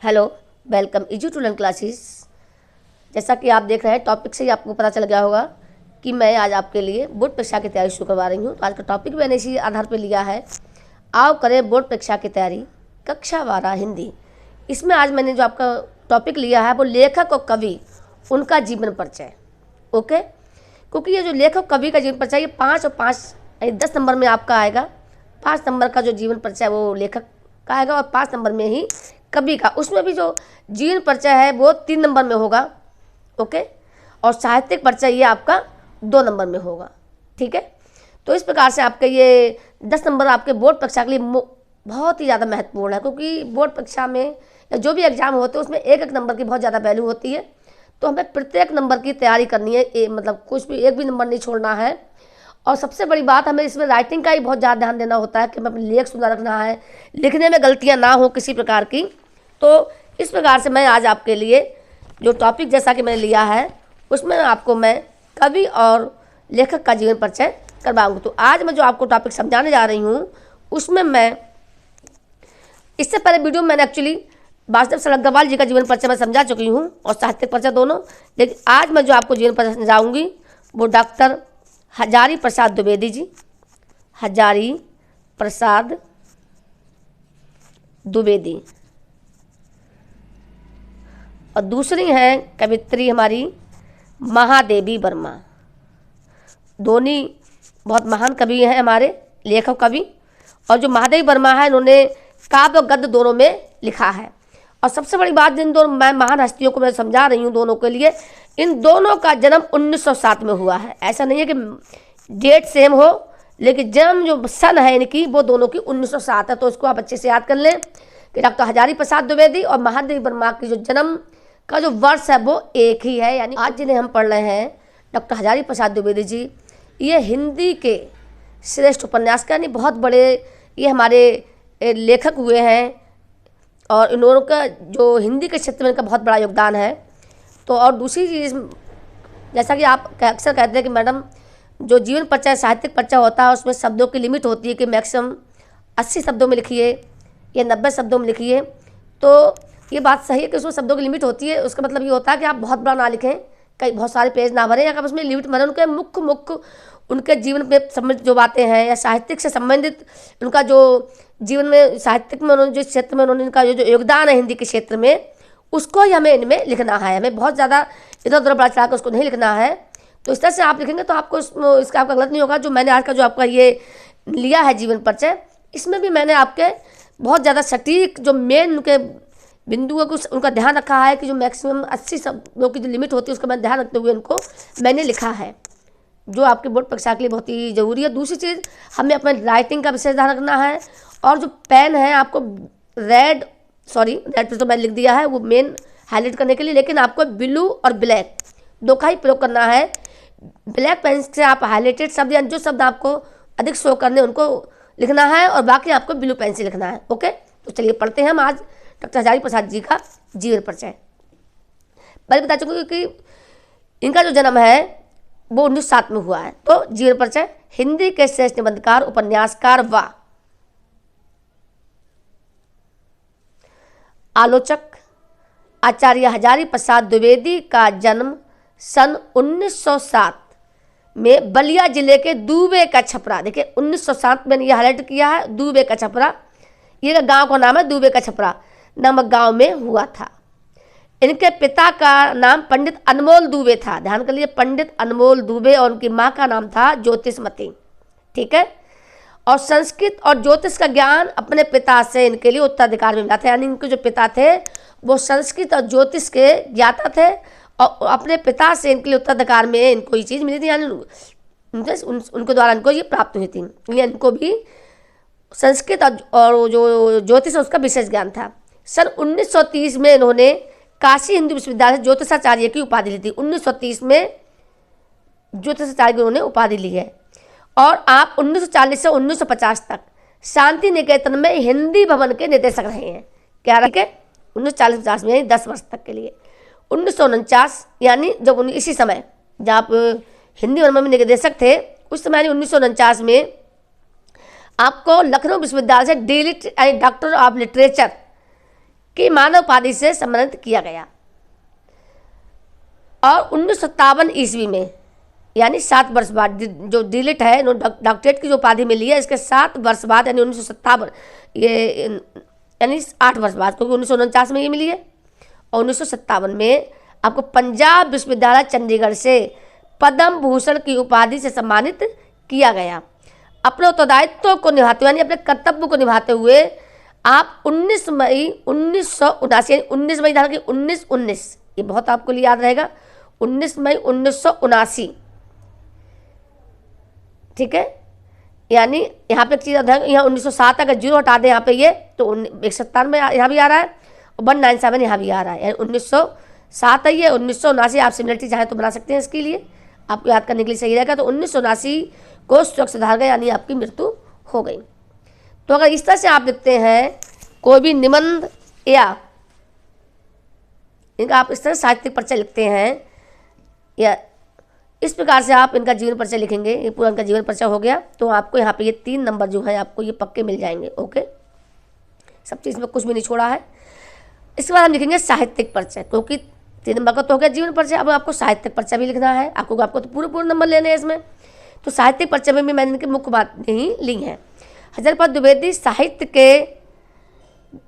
Hello, welcome easy to learn classes. जैसा कि आप देख रहे हैं, टॉपिक से ही आपको पता चल गया होगा कि मैं आज आपके लिए बोर्ड परीक्षा की तैयारी शुरू करवा रही हूँ। तो आज का टॉपिक मैंने इसी आधार पर लिया है, आओ करें बोर्ड परीक्षा की तैयारी, कक्षा 12 हिंदी। इसमें आज मैंने जो आपका टॉपिक लिया है वो लेखक और कवि, उनका जीवन परिचय। ओके, क्योंकि ये जो लेखक कवि का जीवन परिचय ये 5 और 5 10 नंबर में आपका आएगा। 5 नंबर का जो जीवन परिचय वो लेखक का आएगा और 5 नंबर में ही कवि का। उसमें भी जो जीवन परिचय है वो 3 नंबर में होगा। ओके, और साहित्यिक परिचय ये आपका 2 नंबर में होगा। ठीक है, तो इस प्रकार से आपके ये 10 नंबर आपके बोर्ड परीक्षा के लिए बहुत ही ज़्यादा महत्वपूर्ण है, क्योंकि बोर्ड परीक्षा में या जो भी एग्जाम होते हैं उसमें एक एक नंबर की बहुत ज़्यादा वैल्यू होती है। तो हमें प्रत्येक नंबर की तैयारी करनी है, मतलब कुछ भी एक भी नंबर नहीं छोड़ना है। और सबसे बड़ी बात, हमें इसमें राइटिंग का ही बहुत ज़्यादा ध्यान देना होता है कि हमें अपने लेख सुंदर रखना है, लिखने में गलतियाँ ना हो किसी प्रकार की। तो इस प्रकार से मैं आज आपके लिए जो टॉपिक जैसा कि मैंने लिया है उसमें आपको मैं कवि और लेखक का जीवन परिचय करवाऊँगी। तो आज मैं जो आपको टॉपिक समझाने जा रही हूँ उसमें मैं इससे पहले वीडियो में मैंने एक्चुअली वासुदेव सर अग्रवाल जी का जीवन परिचय मैं समझा चुकी हूँ और साहित्यिक परिचय दोनों। लेकिन आज मैं जो आपको जीवन परिचय समझाऊँगी वो डॉक्टर हजारी प्रसाद द्विवेदी जी, हजारी प्रसाद द्विवेदी, और दूसरी हैं कवित्री हमारी महादेवी वर्मा। दोनों बहुत महान कवि हैं हमारे लेखक कवि। और जो महादेवी वर्मा है इन्होंने काव्य और गद्य दोनों में लिखा है। और सबसे बड़ी बात, जिन दोनों मैं महान हस्तियों को मैं समझा रही हूँ दोनों के लिए, इन दोनों का जन्म 1907 में हुआ है। ऐसा नहीं है कि डेट सेम हो, लेकिन जन्म जो सन है इनकी वो दोनों की 1907 है। तो इसको आप अच्छे से याद कर लें कि डॉक्टर हजारी प्रसाद द्विवेदी और महादेवी वर्मा की जो जन्म का जो वर्ष है वो एक ही है। यानी आज जिन्हें हम पढ़ रहे हैं डॉक्टर हजारी प्रसाद द्विवेदी जी, ये हिंदी के श्रेष्ठ उपन्यासकार, यानी बहुत बड़े ये हमारे लेखक हुए हैं। और इन लोगों का जो हिंदी के क्षेत्र में इनका बहुत बड़ा योगदान है। तो और दूसरी चीज़, जैसा कि आप अक्सर कहते हैं कि मैडम जो जीवन परिचय साहित्यिक परिचय होता है उसमें शब्दों की लिमिट होती है कि मैक्सिमम 80 शब्दों में लिखिए या 90 शब्दों में लिखिए। तो ये बात सही है कि उसमें शब्दों की लिमिट होती है। उसका मतलब ये होता है कि आप बहुत बड़ा ना लिखें, कई बहुत सारे पेज ना भरें, या उसमें लिमिट भरें। उनके मुख्य उनके जीवन में संबंधित जो बातें हैं या साहित्यिक से संबंधित उनका जो जीवन में साहित्यिक में उन्होंने जिस क्षेत्र में उन्होंने इनका जो योगदान है हिंदी के क्षेत्र में, उसको ही हमें इनमें लिखना है। हमें बहुत ज़्यादा इधर उधर बढ़ा चढ़ा कर उसको नहीं लिखना है। तो इस तरह से आप लिखेंगे तो आपको इसका आपका गलत नहीं होगा। जो मैंने आज का जो आपका ये लिया है जीवन परिचय, इसमें भी मैंने आपके बहुत ज़्यादा सटीक जो मेन उनके बिंदुओं को उनका ध्यान रखा है कि जो मैक्सिमम 80 शब्दों की जो लिमिट होती है उसका मैं ध्यान रखते हुए उनको मैंने लिखा है, जो आपके बोर्ड परीक्षा के लिए बहुत ही ज़रूरी है। दूसरी चीज़, हमें अपने राइटिंग का विशेष ध्यान रखना है। और जो पेन है आपको रेड पे तो मैंने लिख दिया है वो मेन हाईलाइट करने के लिए, लेकिन आपको ब्लू और ब्लैक दो का ही प्रयोग करना है। ब्लैक पेन से आप हाईलाइटेड शब्द या जो शब्द आपको अधिक शो करने उनको लिखना है, और बाकी आपको ब्लू पेन से लिखना है। ओके, तो चलिए पढ़ते हैं हम आज डॉक्टर हजारी प्रसाद जी का जीवन परिचय। पहले बता चुके कि इनका जो जन्म है वो 1907 में हुआ है। तो जीवन परिचय, हिंदी के श्रेष्ठ निबंधकार, उपन्यासकार व आलोचक आचार्य हजारी प्रसाद द्विवेदी का जन्म सन 1907 में बलिया जिले के दूबे का छपरा, देखिए 1907 में ये हाईलाइट किया है, दूबे का छपरा, ये गांव का नाम है दूबे का छपरा नामक गांव में हुआ था। इनके पिता का नाम पंडित अनमोल दुबे था, ध्यान कर लिए, पंडित अनमोल दुबे, और उनकी माँ का नाम था ज्योतिषमती। ठीक है, और संस्कृत और ज्योतिष का ज्ञान अपने पिता से इनके लिए उत्तराधिकार में मिला था। यानी इनके जो पिता थे वो संस्कृत और ज्योतिष के ज्ञाता थे, और अपने पिता से इनके लिए उत्तराधिकार में इनको ये चीज़ मिली थी, यानी उनके द्वारा इनको ये प्राप्त हुई थी। इनको भी संस्कृत और जो ज्योतिष है उसका विशेष ज्ञान था। सन 1930 में इन्होंने काशी हिंदू विश्वविद्यालय से ज्योतिषाचार्य की उपाधि ली थी। 1930 में ज्योतिषाचार्य की उन्होंने उपाधि ली है। और आप 1940 से 1950 तक शांति निकेतन में हिंदी भवन के निदेशक रहे हैं। क्या रखे? 1940-50 में, यानी 10 वर्ष तक के लिए। 1949 यानी जब इसी समय जब आप हिंदी भवन में निदेशक थे उस समय, यानी 1949 में आपको लखनऊ विश्वविद्यालय से डॉक्टर ऑफ लिटरेचर की मानव उपाधि से सम्मानित किया गया। और 1957 ईस्वी में, यानी 7 वर्ष बाद, जो डिलिट है, डॉक्टरेट की जो उपाधि मिली है, इसके 7 वर्ष बाद, यानी 1957, ये यानी 8 वर्ष बाद, क्योंकि 1949 में ये मिली है। और 1957 में आपको पंजाब विश्वविद्यालय चंडीगढ़ से पद्म भूषण की उपाधि से सम्मानित किया गया। अपने उत्तरदायित्व को निभाते हुए, यानी अपने कर्तव्य को निभाते हुए, आप 19 मई 1979, 19 मई धारा की 1919, ये बहुत आपको लिए याद रहेगा, 19 मई 1979, ठीक है। यानी यहाँ पे एक चीज़ ध्यान, यहाँ 1907 अगर जीरो हटा दें यहाँ पे ये, तो 197 में यहाँ भी आ रहा है, और 197 यहाँ भी आ रहा है, यानी 1907 है ये, 1979 आप सिमिलरिटी चाहे तो बना सकते हैं, इसके लिए आपको याद करने के लिए सही रहेगा। तो 1979 को स्ट्रोक से धार गया, यानी आपकी मृत्यु हो गई। तो अगर इस तरह से आप देखते हैं कोई भी निबंध या इनका आप इस तरह साहित्यिक परिचय लिखते हैं, या इस प्रकार से आप इनका जीवन परिचय लिखेंगे, ये पूरा इनका जीवन परिचय हो गया, तो आपको यहाँ पे ये 3 नंबर जो है आपको ये पक्के मिल जाएंगे। ओके, सब चीज़ में कुछ भी नहीं छोड़ा है। इसके बाद हम लिखेंगे साहित्यिक परिचय, क्योंकि 3 नंबर का तो हो गया जीवन परिचय, अब आपको साहित्यिक परिचय भी लिखना है। आपको तो पूरे नंबर लेने हैं इसमें। तो साहित्यिक परिचय में भी मैंने इनकी मुख्य बातें ही ली हैं। हजारीपद द्विवेदी साहित्य के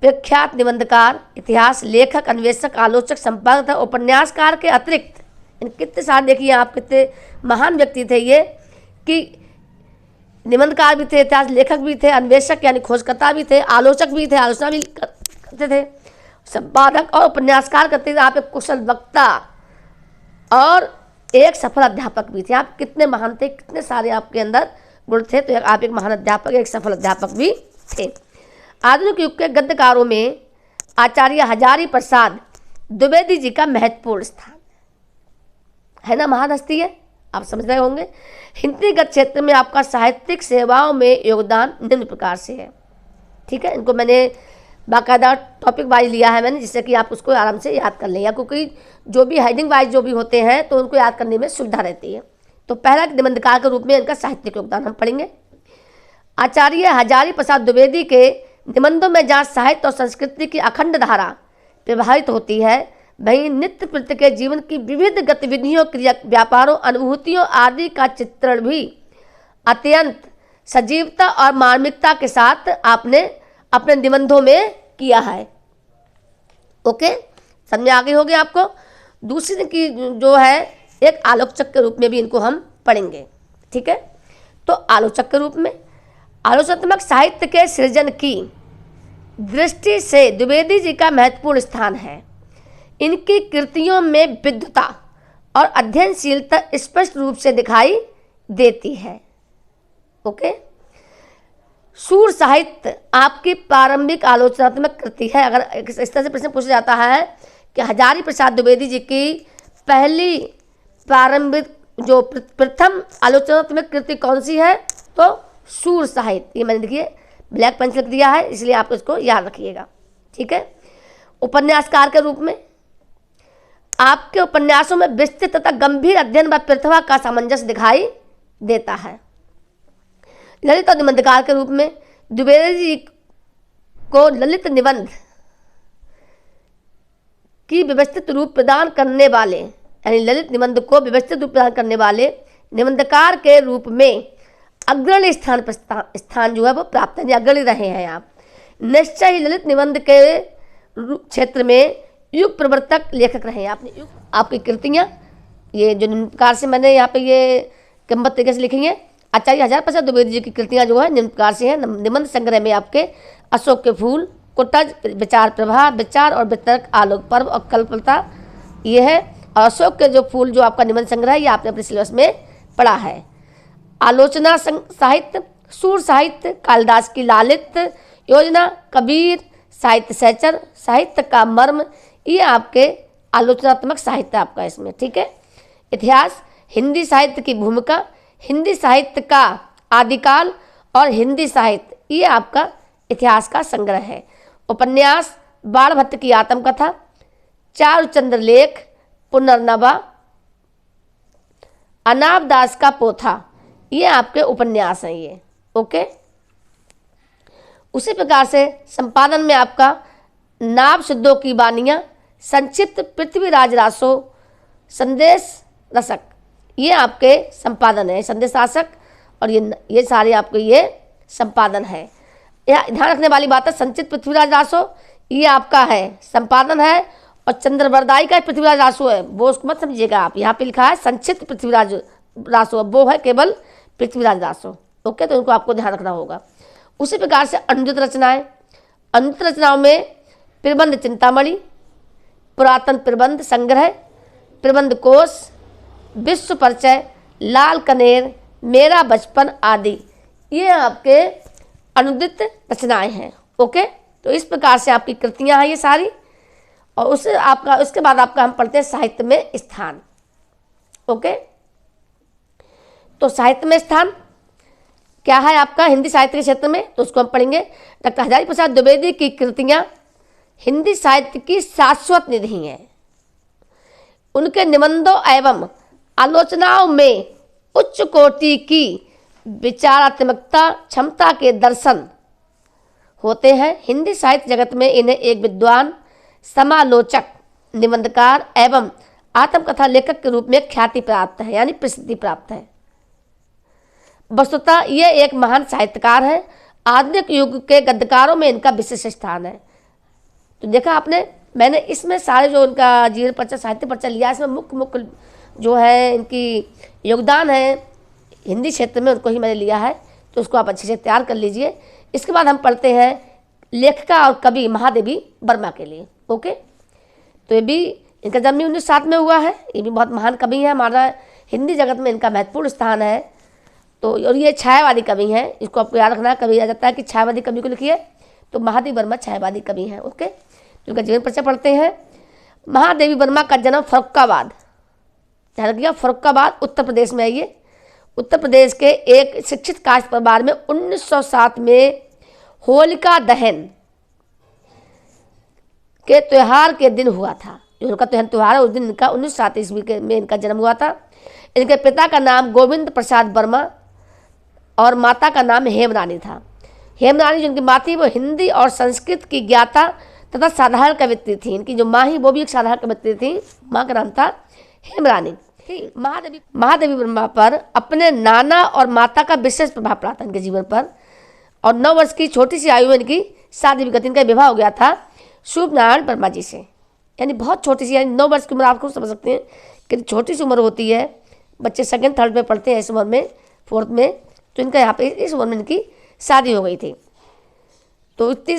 विख्यात निबंधकार, इतिहास लेखक, अन्वेषक, आलोचक, संपादक, उपन्यासकार के अतिरिक्त इन कितने सारे, देखिए आप कितने महान व्यक्ति थे ये, कि निबंधकार भी थे, इतिहास लेखक भी थे, अन्वेषक यानी खोजकर्ता भी थे, आलोचक भी थे, आलोचना भी करते थे, संपादक और उपन्यासकार करते थे। आप एक कुशल वक्ता और एक सफल अध्यापक भी थे। आप कितने महान थे, कितने सारे आपके अंदर गुण थे। तो आप एक महान अध्यापक, एक सफल अध्यापक भी थे। आधुनिक युग के गद्यकारों में आचार्य हजारी प्रसाद द्विवेदी जी का महत्वपूर्ण स्थान है ना, महान हस्ती है, आप समझ रहे होंगे। हिंदीगत क्षेत्र में आपका साहित्यिक सेवाओं में योगदान निम्न प्रकार से है, ठीक है। इनको मैंने बाकायदा टॉपिक वाइज लिया है मैंने, जिससे कि आप उसको आराम से याद कर लें, या क्योंकि जो भी हेडिंग वाइज जो भी होते हैं तो उनको याद करने में सुविधा रहती है। तो पहला निबंधकार के रूप में इनका साहित्यिक योगदान हम पढ़ेंगे। आचार्य हजारी प्रसाद द्विवेदी के निबंधों में जहाँ साहित्य और संस्कृति की अखंड धारा प्रभावित होती है, वहीं नित्य प्रति के जीवन की विविध गतिविधियों, क्रिया, व्यापारों, अनुभूतियों आदि का चित्रण भी अत्यंत सजीवता और मार्मिकता के साथ आपने अपने निबंधों में किया है। ओके, समझ आगे हो गया आपको। दूसरी की जो है एक आलोचक के रूप में भी इनको हम पढ़ेंगे, ठीक है। तो आलोचक के रूप में आलोचनात्मक साहित्य के सृजन की दृष्टि से द्विवेदी जी का महत्वपूर्ण स्थान है। इनकी कृतियों में विद्वता और अध्ययनशीलता स्पष्ट रूप से दिखाई देती है। ओके, सूर साहित्य आपकी प्रारंभिक आलोचनात्मक कृति है। अगर इस तरह से प्रश्न पूछा जाता है कि हजारी प्रसाद द्विवेदी जी की पहली प्रारंभिक जो प्रथम आलोचनात्मक कृति कौन सी है, तो सूर साहित्य। ये मैंने देखिए ब्लैक पेन लिख दिया है, इसलिए आप इसको याद रखिएगा, ठीक है। उपन्यासकार के रूप में आपके उपन्यासों में विस्तृत तथा गंभीर अध्ययन व प्रतिभा का सामंजस्य दिखाई देता है। ललित और निबंधकार के रूप में द्विवेदी जी को ललित निबंध की व्यवस्थित रूप प्रदान करने वाले, यानी ललित निबंध को व्यवस्थित रूप प्रदान करने वाले निबंधकार के रूप में अग्रणी स्थान जो है वो प्राप्त है, अग्रणी रहे हैं आप। निश्चय ही ललित निबंध के क्षेत्र में युग प्रवर्तक लेखक रहे हैं। आपकी कृतियाँ ये जो निम्न प्रकार से मैंने यहाँ पे ये क्रमबद्ध तरीके से लिखी हैं। आचार्य हजारी प्रसाद द्विवेदी जी की कृतियाँ जो है निम्न प्रकार से हैं। निबंध संग्रह में आपके अशोक के फूल, कुटज, विचार प्रभा, विचार और वितर्क, आलोक पर्व और कल्पलता ये है। और अशोक के जो फूल जो आपका निबंध संग्रह है ये आपने अपने सिलेबस में पढ़ा है। आलोचना साहित्य, सूर साहित्य, कालिदास की लालित योजना, कबीर साहित्य सहचर, साहित्य का मर्म, ये आपके आलोचनात्मक साहित्य आपका इसमें, ठीक है। इतिहास, हिंदी साहित्य की भूमिका, हिंदी साहित्य का आदिकाल और हिंदी साहित्य, ये आपका इतिहास का संग्रह है। उपन्यास, बाणभट्ट की आत्मकथा, चारुचंद्र लेख, पुनर्नवा, अनाब दास का पोथा, ये आपके उपन्यास हैं ये। ओके, उसी प्रकार से संपादन में आपका नाभ सिद्धों की बानियाँ, संक्षिप्त पृथ्वीराज रासो, संदेश रसक, ये आपके संपादन है। संदेश रासक और ये सारे आपके ये संपादन है। यह ध्यान रखने वाली बात है, संचित पृथ्वीराज रासो ये आपका है संपादन है, और चंद्रवरदाई का पृथ्वीराज रासो है, वो उसको मत समझिएगा आप। यहाँ पे लिखा है संचित पृथ्वीराज रासो, वो है केवल पृथ्वीराज रासो। ओके, तो इनको आपको ध्यान रखना होगा। उसी प्रकार से अनुदित रचनाएं, अनुदित रचनाओं में प्रबंध चिंतामणि, पुरातन प्रबंध संग्रह, प्रबंध कोश, विश्व परिचय, लाल कनेर, मेरा बचपन आदि, ये आपके अनुदित रचनाएं हैं। ओके, तो इस प्रकार से आपकी कृतियां हैं ये सारी। और उसके बाद आपका हम पढ़ते हैं साहित्य में स्थान। ओके, तो साहित्य में स्थान क्या है आपका हिंदी साहित्य के क्षेत्र में, तो उसको हम पढ़ेंगे। डॉक्टर हजारी प्रसाद द्विवेदी की कृतियां हिंदी साहित्य की शाश्वत निधि हैं। उनके निबंधों एवं आलोचनाओं में उच्च कोटि की विचारात्मकता क्षमता के दर्शन होते हैं। हिंदी साहित्य जगत में इन्हें एक विद्वान, समालोचक, निबंधकार एवं आत्मकथा लेखक के रूप में ख्याति प्राप्त है, यानी प्रसिद्धि प्राप्त है। वस्तुतः ये एक महान साहित्यकार है। आधुनिक युग के गद्यकारों में इनका विशेष स्थान है। तो देखा आपने, मैंने इसमें सारे जो इनका जीवन परिचय, साहित्य परिचय लिया, इसमें मुख्य जो है इनकी योगदान है हिंदी क्षेत्र में, उनको ही मैंने लिया है। तो उसको आप अच्छे से तैयार कर लीजिए। इसके बाद हम पढ़ते हैं लेखिका और कवि महादेवी वर्मा के लिए। ओके, तो ये भी इनका जन्म 1907 में हुआ है। ये भी बहुत महान कवि है, हमारा हिंदी जगत में इनका महत्वपूर्ण स्थान है। तो और ये छायावादी कवि हैं, इसको आपको याद रखना है। कभी आ जाता है कि छायावादी कवि को लिखिए, तो महादेवी वर्मा छायावादी कवि हैं। ओके, तो इनका जीवन परिचय पढ़ते हैं। महादेवी वर्मा का जन्म फर्रुखाबाद, ध्यान रखिएगा, फर्रुखाबाद उत्तर प्रदेश में है। ये उत्तर प्रदेश के एक शिक्षित कास्ट परिवार में 1907 में होलिका दहन के त्यौहार के दिन हुआ था। जो उनका त्यौहार है उस दिन इनका 1907 ईस्वी में इनका जन्म हुआ था। इनके पिता का नाम गोविंद प्रसाद वर्मा और माता का नाम हेमरानी था। हेमरानी जो इनकी माँ थी वो हिंदी और संस्कृत की ज्ञाता तथा साधारण कवित्री थी। इनकी जो माँ ही वो भी एक साधारण कवित्री थी, माँ का नाम था हेमरानी। महादेवी वर्मा पर अपने नाना और माता का विशेष प्रभाव पड़ा था इनके जीवन पर। और 9 वर्ष की छोटी सी आयु में इनकी शादी भी इनका विवाह हो गया था शुभ नारायण वर्मा जी से। यानी बहुत छोटी सी, यानी 9 वर्ष की उम्र, आपको समझ सकते हैं कि छोटी सी उम्र होती है। बच्चे सेकंड थर्ड में पढ़ते हैं इस उम्र में, फोर्थ में, तो इनका यहाँ पे इस उम्र में इनकी शादी हो गई थी। तो इतनी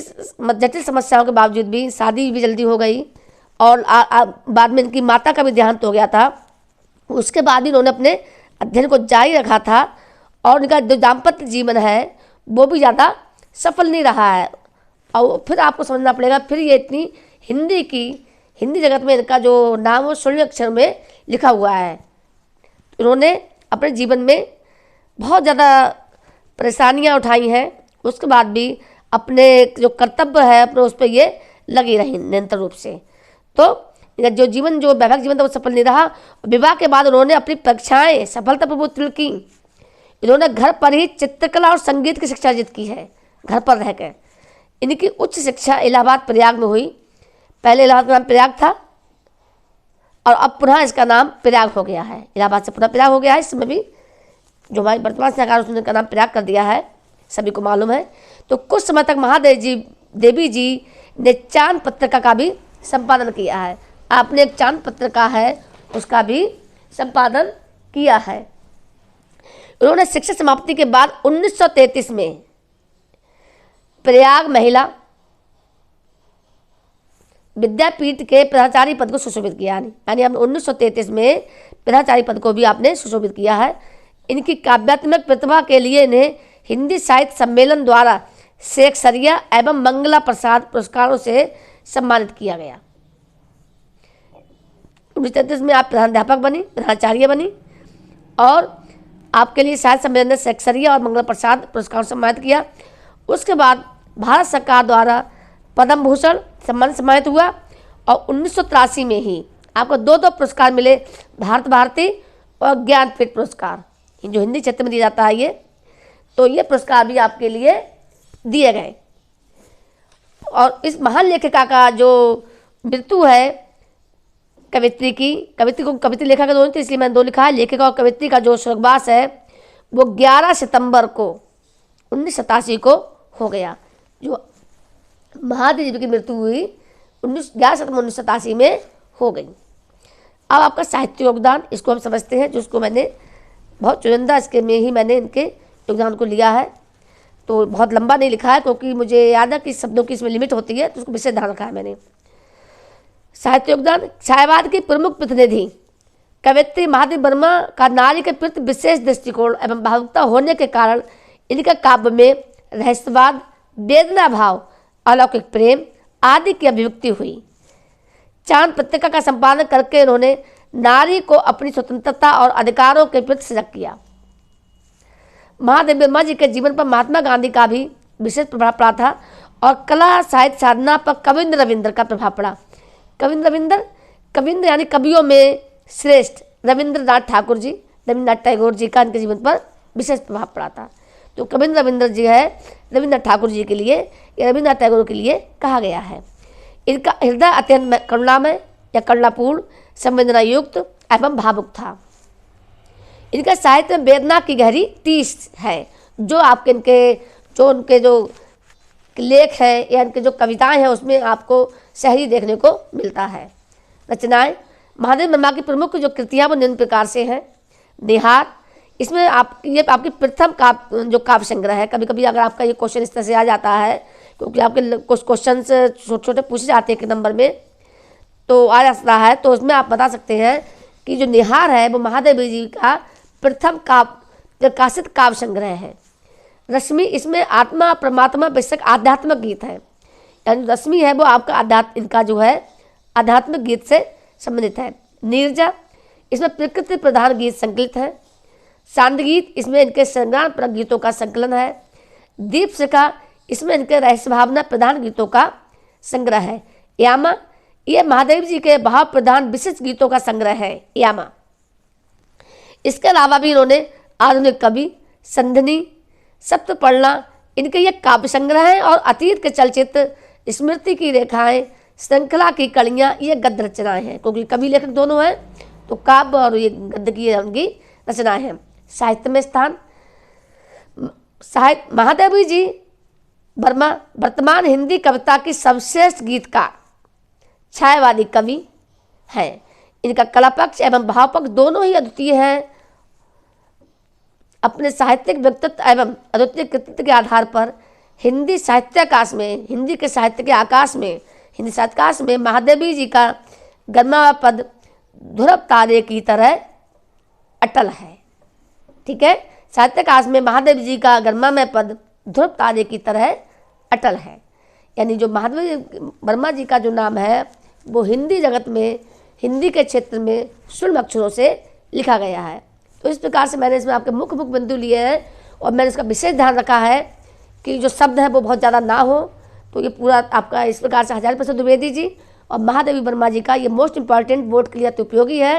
जटिल समस्याओं के बावजूद भी शादी भी जल्दी हो गई। और बाद में इनकी माता का भी देहांत हो गया था। उसके बाद ही उन्होंने अपने अध्ययन को जारी रखा था। और इनका जो दाम्पत्य जीवन है वो भी ज़्यादा सफल नहीं रहा है। और फिर आपको समझना पड़ेगा, फिर ये इतनी हिंदी जगत में इनका जो नाम वो स्वर्ण अक्षर में लिखा हुआ है। इन्होंने अपने जीवन में बहुत ज़्यादा परेशानियां उठाई हैं, उसके बाद भी अपने जो कर्तव्य है अपने उस पर ये लगी रही निरंतर रूप से। तो इनका जो वैवाहिक जीवन था वो सफल नहीं रहा। विवाह के बाद उन्होंने अपनी परीक्षाएं सफलतापूर्वक उत्तीर्ण की। इन्होंने घर पर ही चित्रकला और संगीत की शिक्षा अर्जित की है, घर पर रहकर। इनकी उच्च शिक्षा इलाहाबाद प्रयाग में हुई। पहले इलाहाबाद का नाम प्रयाग था और अब पुनः इसका नाम प्रयाग हो गया है, इलाहाबाद से पुनः प्रयाग हो गया है। इस समय भी जो हमारी वर्तमान सरकार उसने का नाम प्रयाग कर दिया है, सभी को मालूम है। तो कुछ समय तक महादेवी जी ने चांद पत्रिका का भी संपादन किया है। आपने एक चांद पत्रिका है उसका भी संपादन किया है। उन्होंने शिक्षा समाप्ति के बाद 1933 में प्रयाग महिला विद्यापीठ के प्राचार्य पद को सुशोभित किया। यानी हमने 1933 में प्राचार्य पद को भी आपने सुशोभित किया है। इनकी काव्यात्मक प्रतिभा के लिए इन्हें हिंदी साहित्य सम्मेलन द्वारा शेखसरिया एवं मंगला प्रसाद पुरस्कारों से सम्मानित किया गया। 1933 में आप प्रधानाध्यापक बनी, प्रधानाचार्य बनी और आपके लिए साहित्य सम्मेलन ने शेखसरिया और मंगला प्रसाद पुरस्कारों से सम्मानित किया। उसके बाद भारत सरकार द्वारा पद्म भूषण सम्मान सम्मानित हुआ और 1983 में ही आपको 2 पुरस्कार मिले, भारत भारती और ज्ञानपीठ पुरस्कार, जो हिंदी क्षेत्र में दिया जाता है ये। तो ये पुरस्कार भी आपके लिए दिए गए। और इस महान लेखिका का जो मृत्यु है कवित्री को कवित्री लेखा का दोनों थी, इसलिए मैंने दो लिखा है। लेखिका और कवित्री का जो स्वर्गवास है वो 11 सितंबर को 1987 को हो गया। जो महादेवी जी की मृत्यु हुई 11 सितंबर 1987 में हो गई। अब आपका साहित्य योगदान, इसको हम समझते हैं, जिसको मैंने बहुत चुनिंदा इसके में ही मैंने इनके योगदान को लिया है। तो बहुत लंबा नहीं लिखा है क्योंकि मुझे याद है कि शब्दों की इसमें लिमिट होती है, तो उसको विशेष ध्यान रखा है मैंने। साहित्य योगदान, छायावाद की प्रमुख प्रतिनिधि कवित्री महादेवी वर्मा का नारी के प्रति विशेष दृष्टिकोण एवं भावुकता होने के कारण इनके काव्य में रहस्यवाद, वेदना भाव, अलौकिक प्रेम आदि की अभिव्यक्ति हुई। चांद पत्रिका का संपादन करके इन्होंने नारी को अपनी स्वतंत्रता और अधिकारों के प्रति सजग किया। महादेवी वर्मा जी के जीवन पर महात्मा गांधी का भी विशेष प्रभाव पड़ा था और कला साहित्य साधना पर कविंद्र रविंद्र का प्रभाव पड़ा। कविंद्र यानी कवियों में श्रेष्ठ रविंद्रनाथ ठाकुर जी, रविंद्रनाथ टैगोर जी का इनके जीवन पर विशेष प्रभाव पड़ा था। तो कविंद्र रविंद्र जी है रविंद्रनाथ ठाकुर जी के लिए या रविंद्रनाथ टैगोर के लिए कहा गया है। इनका हृदय अत्यंत करुणामय या करुणापूर्ण, संवेदना युक्त एवं भावुक था। इनका साहित्य में वेदना की गहरी टीस है, जो आपके उनके जो लेख है या इनके जो कविताएं हैं उसमें आपको शहरी देखने को मिलता है। रचनाएं, महादेवी वर्मा की प्रमुख जो कृतियां वो निम्न प्रकार से हैं। निहार, इसमें ये आपकी प्रथम जो काव्य संग्रह है। कभी कभी अगर आपका ये क्वेश्चन इस तरह से आ जाता है क्योंकि आपके कुछ क्वेश्चन छोटे छोटे पूछे जाते हैं एक नंबर में, तो आ जाता है, तो उसमें आप बता सकते हैं कि जो निहार है वो महादेवी जी का प्रथम प्रकाशित काव्य संग्रह है। रश्मि, इसमें आत्मा परमात्मा विषयक आध्यात्मिक गीत है, यानी रश्मि है वो आपका इनका जो है आध्यात्मिक गीत से संबंधित है। नीरजा, इसमें प्रकृति प्रधान गीत संकलित है। सांदगीत, इसमें इनके संग्राम पर गीतों का संकलन है। दीपशिखा, इसमें इनके रहस्य भावना प्रधान गीतों का संग्रह है। यामा, यह महादेव जी के भाव प्रधान विशिष्ट गीतों का संग्रह है यामा। इसके अलावा भी इन्होंने आधुनिक कवि, संधिनी, सप्तपर्णा, इनके ये काव्य संग्रह हैं और अतीत के चलचित्र, स्मृति की रेखाएं, श्रृंखला की कड़ियाँ, ये गद्य रचनाएं हैं क्योंकि कवि लेखक दोनों हैं, तो काव्य और ये गद्य की उनकी रचनाएं हैं। साहित्य में स्थान, महादेवी जी वर्मा वर्तमान हिंदी कविता की सर्वश्रेष्ठ गीतकार, छायावादी कवि हैं। इनका कला पक्ष एवं भाव पक्ष दोनों ही अद्वितीय हैं। अपने साहित्यिक व्यक्तित्व एवं अद्वितीय कृतित्व के आधार पर हिंदी साहित्याकाश में महादेवी जी का गर्मा पद ध्रुव तारे की तरह अटल है। ठीक है, साहित्याकाश में महादेवी जी का गर्मामय पद ध्रुव तारे की तरह अटल है। यानी जो महादेवी वर्मा जी का जो नाम है वो हिंदी जगत में, हिंदी के क्षेत्र में स्वर्ण अक्षरों से लिखा गया है। तो इस प्रकार से मैंने इसमें आपके मुख्य बिंदु लिए हैं और मैंने इसका विशेष ध्यान रखा है कि जो शब्द है वो बहुत ज़्यादा ना हो। तो ये पूरा आपका इस प्रकार से 1000% द्विवेदी जी और महादेवी वर्मा जी का ये मोस्ट इंपॉर्टेंट बोर्ड के लिए अति उपयोगी है।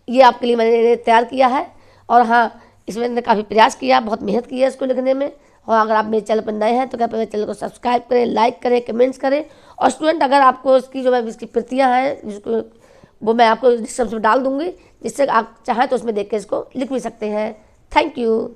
ये आपके लिए मैंने तैयार किया है और हाँ, इसमें मैंने काफ़ी प्रयास किया, बहुत मेहनत की है इसको लिखने में। और अगर आप मेरे चैनल पर नए हैं तो कृपया मेरे चैनल को सब्सक्राइब करें, लाइक करें, कमेंट्स करें। और स्टूडेंट, अगर आपको इसकी प्रतियाँ हैं जिसको वो मैं आपको डिस्क्रिप्शन में डाल दूँगी, जिससे आप चाहें तो उसमें देख के इसको लिख भी सकते हैं। Thank you.